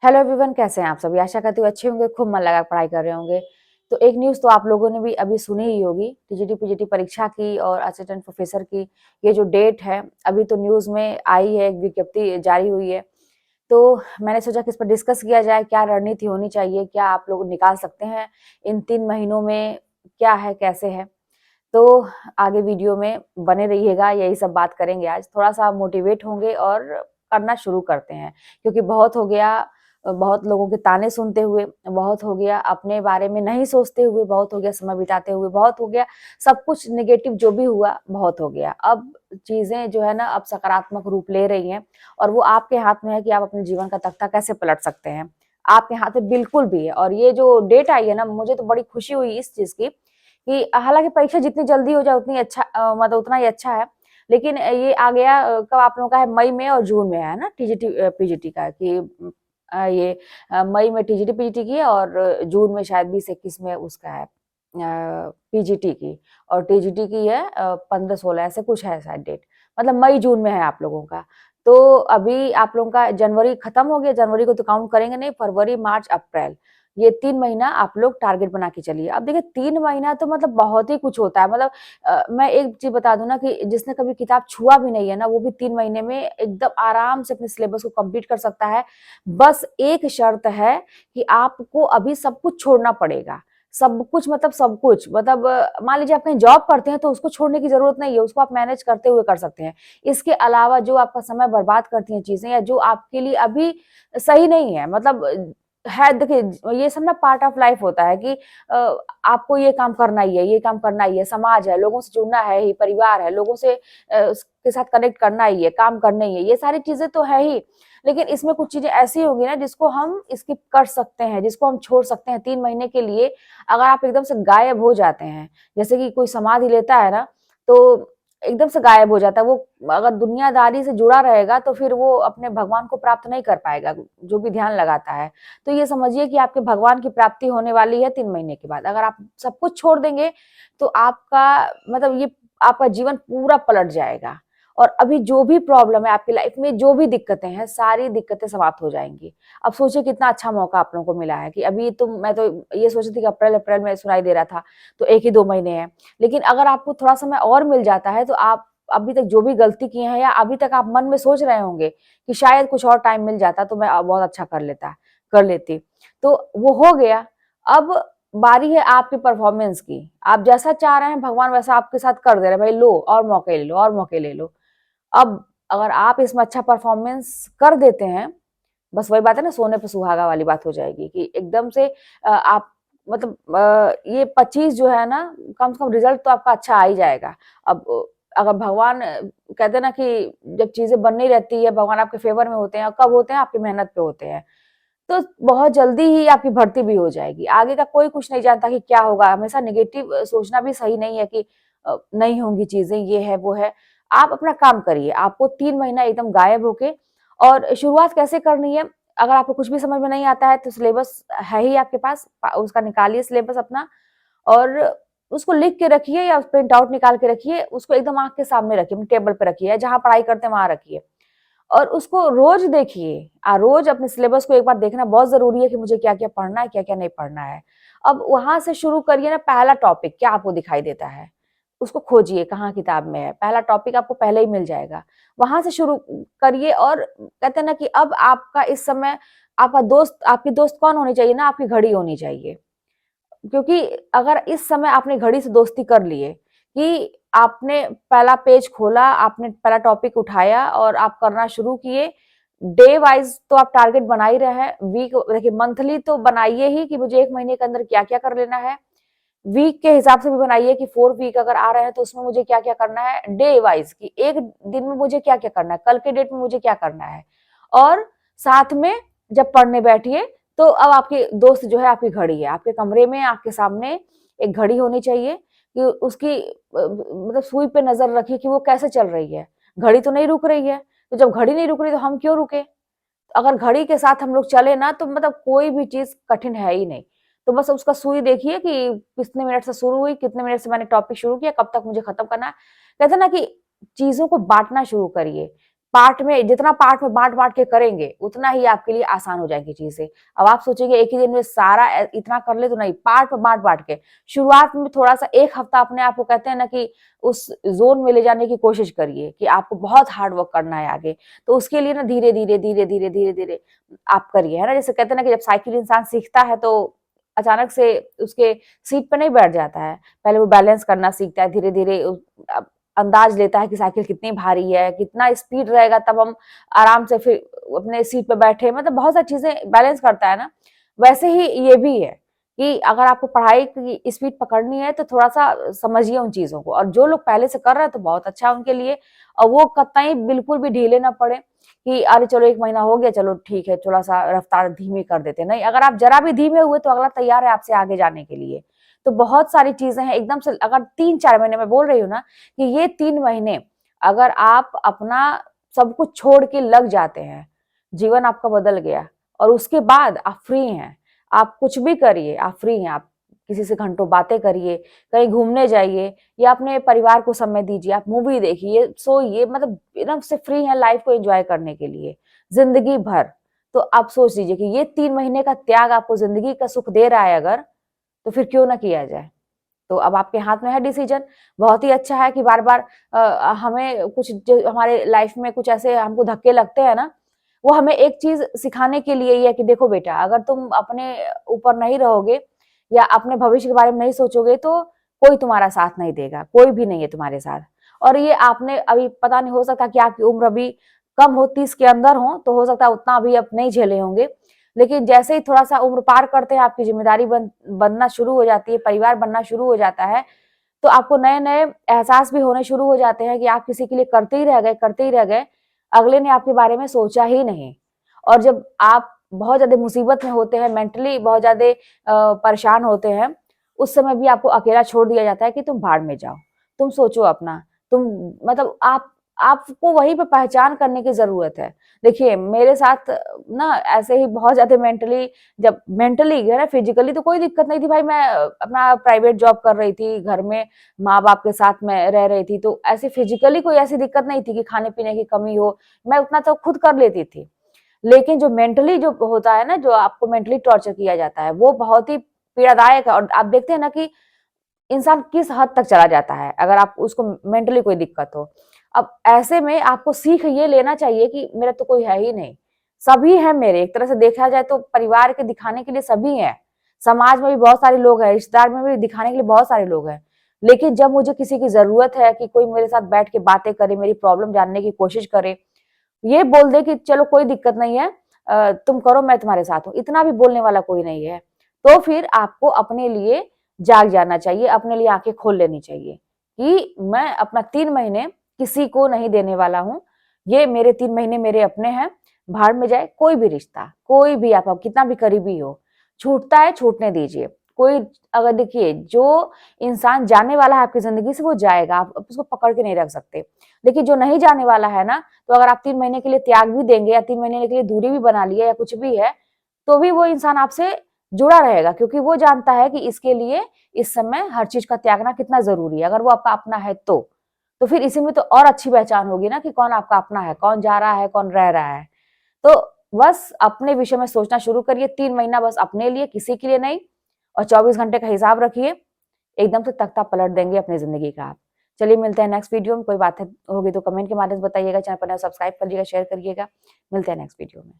Hello everyone, कैसे हैं आप सभी। आशा करती हूँ अच्छे होंगे, खूब मन लगा पढ़ाई कर रहे होंगे। तो एक न्यूज़ तो आप लोगों ने भी अभी सुनी ही होगी, टीजीटी पीजीटी परीक्षा की और असिस्टेंट प्रोफेसर की ये जो डेट है, अभी तो न्यूज़ में आई है, एक विज्ञप्ति जारी हुई है। तो मैंने सोचा कि इस पर डिस्कस किया जाए, क्या रणनीति होनी चाहिए, क्या आप लोग निकाल सकते हैं इन 3 महीनों में, क्या है, कैसे है। तो आगे वीडियो में बने रहिएगा, यही सब बात करेंगे आज। थोड़ा-सा मोटिवेट होंगे और करना शुरू करते हैं, क्योंकि बहुत हो गया बहुत लोगों के ताने सुनते हुए, बहुत हो गया अपने बारे में नहीं सोचते हुए, बहुत हो गया समय बिताते हुए, बहुत हो गया सब कुछ नेगेटिव जो भी हुआ, बहुत हो गया। अब चीज़ें जो है ना, अब सकारात्मक रूप ले रही हैं और वो आपके हाथ में है कि आप अपने जीवन का तख्ता कैसे पलट सकते हैं। आपके हाथ में बिल्कुल भी है। और ये जो डेट आई है ना, मुझे तो बड़ी खुशी हुई इस चीज़ की कि हालाँकि परीक्षा जितनी जल्दी हो जाए उतनी अच्छा मतलब उतना ही अच्छा है। लेकिन ये आ गया कब आप लोगों का है, मई में और जून में है ना टीजीटी पीजीटी का कि ये मई में टीजीटी पीजीटी की है और जून में शायद 20-21 में उसका है पीजीटी की। और टीजीटी की है 15-16 ऐसे कुछ है शायद डेट। मतलब मई जून में है आप लोगों का। तो अभी आप लोगों का जनवरी खत्म हो गया, जनवरी को तो काउंट करेंगे नहीं, फरवरी, मार्च, अप्रैल ये 3 महीना आप लोग टारगेट बना के चलिए। अब देखिए 3 महीना तो मतलब बहुत ही कुछ होता है। मतलब मैं एक चीज़ बता दूँ ना कि जिसने कभी किताब छुआ भी नहीं है ना, वो भी 3 महीने में एकदम आराम से अपने सिलेबस को कंप्लीट कर सकता है। बस एक शर्त है कि आपको अभी सब कुछ छोड़ना पड़ेगा। सब कुछ मतलब सब कुछ। मतलब मान लीजिए आप कहीं जॉब करते हैं तो उसको छोड़ने की ज़रूरत नहीं है, उसको आप मैनेज करते हुए कर सकते हैं। इसके अलावा जो आपका समय बर्बाद करती हैं चीज़ें या जो आपके लिए अभी सही नहीं है, मतलब है, देखिए ये सब ना पार्ट ऑफ लाइफ होता है कि आपको ये काम करना ही है, ये काम करना ही है, समाज है, लोगों से जुड़ना है ही, परिवार है, लोगों से उसके साथ कनेक्ट करना ही है, काम करने ही है, ये सारी चीजें तो है ही। लेकिन इसमें कुछ चीजें ऐसी होंगी ना जिसको हम स्किप कर सकते हैं, जिसको हम छोड़ सकते हैं 3 महीने के लिए। अगर आप एकदम से गायब हो जाते हैं, जैसे कि कोई समाधि लेता है ना, तो एकदम से गायब हो जाता है वो। अगर दुनियादारी से जुड़ा रहेगा तो फिर वो अपने भगवान को प्राप्त नहीं कर पाएगा, जो भी ध्यान लगाता है। तो ये समझिए कि आपके भगवान की प्राप्ति होने वाली है 3 महीने के बाद। अगर आप सब कुछ छोड़ देंगे तो आपका मतलब ये आपका जीवन पूरा पलट जाएगा। और अभी जो भी प्रॉब्लम है आपकी लाइफ में, जो भी दिक्कतें हैं, सारी दिक्कतें समाप्त हो जाएंगी। अब सोचिए कितना अच्छा मौका आप लोगों को मिला है कि अभी तो मैं तो ये सोच रही थी कि अप्रैल अप्रैल में सुनाई दे रहा था, तो 1 ही 2 महीने हैं। लेकिन अगर आपको थोड़ा समय और मिल जाता है तो आप अभी तक जो भी गलती किए हैं या अभी तक आप मन में सोच रहे होंगे कि शायद कुछ और टाइम मिल जाता तो मैं बहुत अच्छा कर लेती, तो वो हो गया। अब बारी है आपकी परफॉर्मेंस की। आप जैसा चाह रहे हैं भगवान वैसा आपके साथ कर दे रहे हैं। भाई लो और मौके ले लो और मौके ले लो। अब अगर आप इसमें अच्छा परफॉर्मेंस कर देते हैं, बस वही बात है ना, सोने पे सुहागा वाली बात हो जाएगी कि एकदम से आप मतलब ये 25 जो है ना, कम से कम रिजल्ट तो आपका अच्छा आ ही जाएगा। अब अगर भगवान कहते हैं ना कि जब चीजें बन नहीं रहती है, भगवान आपके फेवर में होते हैं, और कब होते हैं, आपकी मेहनत पे होते हैं। तो बहुत जल्दी ही आपकी भर्ती भी हो जाएगी। आगे का कोई कुछ नहीं जानता कि क्या होगा। हमेशा नेगेटिव सोचना भी सही नहीं है कि नहीं होंगी चीजें, ये है वो है। आप अपना काम करिए। आपको 3 महीना एकदम गायब होके, और शुरुआत कैसे करनी है, अगर आपको कुछ भी समझ में नहीं आता है तो सिलेबस है ही आपके पास, उसका निकालिए सिलेबस अपना और उसको लिख के रखिए या प्रिंट आउट निकाल के रखिए। उसको एकदम आंख के सामने रखिए, अपने टेबल पे रखिए, जहां पढ़ाई करते हैं वहां रखिए और उसको रोज देखिए। रोज अपने सिलेबस को एक बार देखना बहुत जरूरी है कि मुझे क्या क्या पढ़ना है, क्या क्या नहीं पढ़ना है। अब वहां से शुरू करिए ना। पहला टॉपिक क्या आपको दिखाई देता है, उसको खोजिए कहाँ किताब में है। पहला टॉपिक आपको पहले ही मिल जाएगा, वहां से शुरू करिए। और कहते हैं ना कि अब आपका इस समय आपका दोस्त, आपकी दोस्त कौन होनी चाहिए ना, आपकी घड़ी होनी चाहिए। क्योंकि अगर इस समय आपने घड़ी से दोस्ती कर लिए कि आपने पहला पेज खोला, आपने पहला टॉपिक उठाया और आप करना शुरू किए। डे वाइज तो आप टारगेट बना ही रहे हैं, वीक देखिए मंथली तो बनाइए ही कि मुझे 1 महीने के अंदर क्या क्या कर लेना है। वीक के हिसाब से भी बनाइए कि 4 वीक अगर आ रहे हैं तो उसमें मुझे क्या क्या करना है। डे वाइज कि एक दिन में मुझे क्या क्या करना है, कल के डेट में मुझे क्या करना है। और साथ में जब पढ़ने बैठिए तो अब आपकी दोस्त जो है आपकी घड़ी है। आपके कमरे में आपके सामने एक घड़ी होनी चाहिए कि उसकी मतलब सुई पे नजर रखिए कि वो कैसे चल रही है। घड़ी तो नहीं रुक रही है, तो जब घड़ी नहीं रुक रही तो हम क्यों रुके। अगर घड़ी के साथ हम लोग चले ना तो मतलब कोई भी चीज कठिन है ही नहीं। तो बस उसका सुई देखिए कि कितने मिनट से शुरू हुई, कितने मिनट से मैंने टॉपिक शुरू किया, कब तक मुझे खत्म करना है। कहते हैं ना कि चीजों को बांटना शुरू करिए पार्ट में, जितना पार्ट में बांट बांट के करेंगे उतना ही आपके लिए आसान हो जाएगी चीजें। अब आप सोचेंगे एक ही दिन में सारा इतना कर ले, तो नहीं, पार्ट में बांट बांट के शुरुआत में थोड़ा सा एक हफ्ता अपने आप को कहते हैं ना कि उस जोन में ले जाने की कोशिश करिए कि आपको बहुत हार्ड वर्क करना है आगे। तो उसके लिए ना धीरे धीरे धीरे धीरे धीरे धीरे आप करिए, है ना। जैसे कहते हैं ना कि जब साइकिल इंसान सीखता है तो अचानक से उसके सीट पे नहीं बैठ जाता है, पहले वो बैलेंस करना सीखता है, धीरे धीरे अंदाज लेता है कि साइकिल कितनी भारी है, कितना स्पीड रहेगा, तब हम आराम से फिर अपने सीट पे बैठे, मतलब बहुत सारी चीजें बैलेंस करता है ना। वैसे ही ये भी है कि अगर आपको पढ़ाई की स्पीड पकड़नी है तो थोड़ा सा समझिए उन चीजों को, और जो लोग पहले से कर रहे हैं तो बहुत अच्छा है उनके लिए, और वो कतई बिल्कुल भी ढीले ना पड़े कि अरे चलो 1 महीना हो गया, चलो ठीक है थोड़ा सा रफ्तार धीमी कर देते, नहीं, अगर आप जरा भी धीमे हुए तो अगला तैयार है आपसे आगे जाने के लिए। तो बहुत सारी चीजें हैं एकदम से, अगर 3-4 महीने में बोल रही हूँ ना कि ये 3 महीने अगर आप अपना सब कुछ छोड़ के लग जाते हैं, जीवन आपका बदल गया, और उसके बाद आप फ्री हैं, आप कुछ भी करिए, आप फ्री हैं, आप किसी से घंटों बातें करिए, कहीं घूमने जाइए, या अपने परिवार को समय दीजिए, आप मूवी देखिए, सोइए, मतलब एकदम से फ्री हैं लाइफ को एंजॉय करने के लिए जिंदगी भर। तो आप सोच लीजिए कि ये 3 महीने का त्याग आपको जिंदगी का सुख दे रहा है अगर, तो फिर क्यों ना किया जाए। तो अब आपके हाथ में है डिसीजन। बहुत ही अच्छा है कि बार बार हमें कुछ जो हमारे लाइफ में कुछ ऐसे हमको धक्के लगते हैं ना, वो हमें एक चीज सिखाने के लिए ही है कि देखो बेटा, अगर तुम अपने ऊपर नहीं रहोगे या अपने भविष्य के बारे में नहीं सोचोगे तो कोई तुम्हारा साथ नहीं देगा, कोई भी नहीं है तुम्हारे साथ। और ये आपने अभी, पता नहीं, हो सकता कि आपकी उम्र अभी कम हो, 30 के अंदर हो, तो हो सकता है उतना अभी आप नहीं झेले होंगे, लेकिन जैसे ही थोड़ा सा उम्र पार करते हैं, आपकी जिम्मेदारी बनना शुरू हो जाती है, परिवार बनना शुरू हो जाता है, तो आपको नए नए एहसास भी होने शुरू हो जाते हैं कि आप किसी के लिए करते ही रह गए, करते ही रह गए, अगले ने आपके बारे में सोचा ही नहीं। और जब आप बहुत ज्यादा मुसीबत में होते हैं, मेंटली बहुत ज्यादा परेशान होते हैं, उस समय भी आपको अकेला छोड़ दिया जाता है कि तुम भाड़ में जाओ, तुम सोचो अपना, तुम, मतलब आपको वहीं पे पहचान करने की जरूरत है। देखिए मेरे साथ ना ऐसे ही बहुत ज्यादा मेंटली, जब मेंटली है ना, फिजिकली तो कोई दिक्कत नहीं थी भाई, मैं अपना प्राइवेट जॉब कर रही थी, घर में माँ बाप के साथ मैं रह रही थी, तो ऐसे फिजिकली कोई ऐसी दिक्कत नहीं थी कि खाने पीने की कमी हो, मैं उतना तो खुद कर लेती थी। लेकिन जो मेंटली जो होता है ना, जो आपको मेंटली टॉर्चर किया जाता है, वो बहुत ही पीड़ादायक है। और आप देखते हैं ना कि इंसान किस हद तक चला जाता है अगर आप उसको मेंटली कोई दिक्कत हो। अब ऐसे में आपको सीख ये लेना चाहिए कि मेरा तो कोई है ही नहीं, सभी है मेरे, एक तरह से देखा जाए तो परिवार के दिखाने के लिए सभी हैं, समाज में भी बहुत सारे लोग हैं, रिश्तेदार में भी दिखाने के लिए बहुत सारे लोग हैं, लेकिन जब मुझे किसी की जरूरत है कि कोई मेरे साथ बैठ के बातें करे, मेरी प्रॉब्लम जानने की कोशिश करे, ये बोल दे कि चलो कोई दिक्कत नहीं है, तुम करो मैं तुम्हारे साथ हूँ, इतना भी बोलने वाला कोई नहीं है, तो फिर आपको अपने लिए जाग जाना चाहिए, अपने लिए आंखें खोल लेनी चाहिए कि मैं अपना 3 महीने किसी को नहीं देने वाला हूँ, ये मेरे 3 महीने मेरे अपने हैं, भाड़ में जाए कोई भी रिश्ता, कोई भी आप कितना भी करीबी हो, छूटता है छूटने दीजिए। कोई, अगर देखिए जो इंसान जाने वाला है आपकी जिंदगी से वो जाएगा, आप उसको पकड़ के नहीं रख सकते, लेकिन जो नहीं जाने वाला है ना, तो अगर आप 3 महीने के लिए त्याग भी देंगे या 3 महीने के लिए दूरी भी बना लिया या कुछ भी है, तो भी वो इंसान आपसे जुड़ा रहेगा, क्योंकि वो जानता है कि इसके लिए इस समय हर चीज का त्यागना कितना जरूरी है, अगर वो आपका अपना है तो फिर इसी में तो और अच्छी पहचान होगी ना कि कौन आपका अपना है, कौन जा रहा है, कौन रह रहा है। तो बस अपने विषय में सोचना शुरू करिए, 3 महीना बस अपने लिए, किसी के लिए नहीं, और 24 घंटे का हिसाब रखिए, एकदम से तख्ता पलट देंगे अपनी जिंदगी का आप। चलिए मिलते हैं नेक्स्ट वीडियो में, कोई बात होगी तो कमेंट के माध्यम से बताइएगा, चैनल पर सब्सक्राइब करिएगा, शेयर करिएगा, मिलते हैं नेक्स्ट वीडियो में।